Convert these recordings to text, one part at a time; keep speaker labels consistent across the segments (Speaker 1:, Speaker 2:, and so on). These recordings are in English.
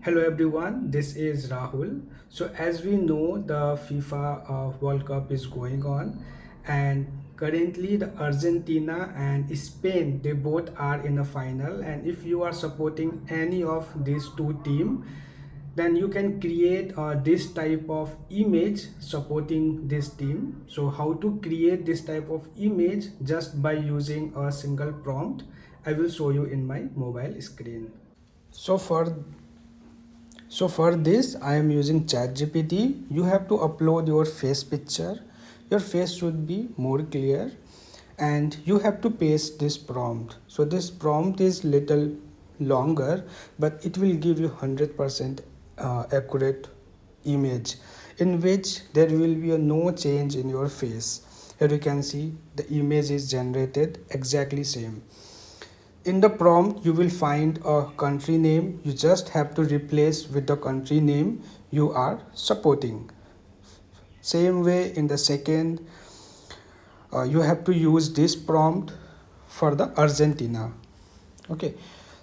Speaker 1: Hello everyone, this is Rahul. So as we know, the FIFA World Cup is going on, and currently the Argentina and Spain, they both are in the final. And if you are supporting any of these two teams, then you can create this type of image supporting this team. So how to create this type of image just by using a single prompt, I will show you in my mobile screen. So for this, I am using ChatGPT. You have to upload your face picture. Your face should be more clear, and you have to paste this prompt. So this prompt is little longer, but it will give you 100% accurate image in which there will be no change in your face. Here you can see the image is generated exactly same. In the prompt you will find a country name. You just have to replace with the country name you are supporting. Same way in the second, you have to use this prompt for the Argentina. Okay,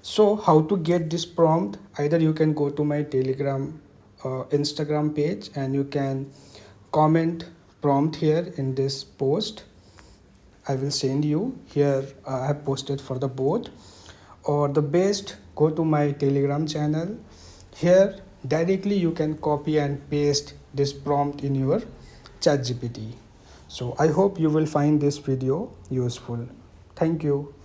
Speaker 1: so how to get this prompt? Either you can go to my Telegram Instagram page, and you can comment prompt here in this post. I will send you here. I have posted for the both. Or the best, go to my Telegram channel. Here directly you can copy and paste this prompt in your ChatGPT. So I hope you will find this video useful. Thank you.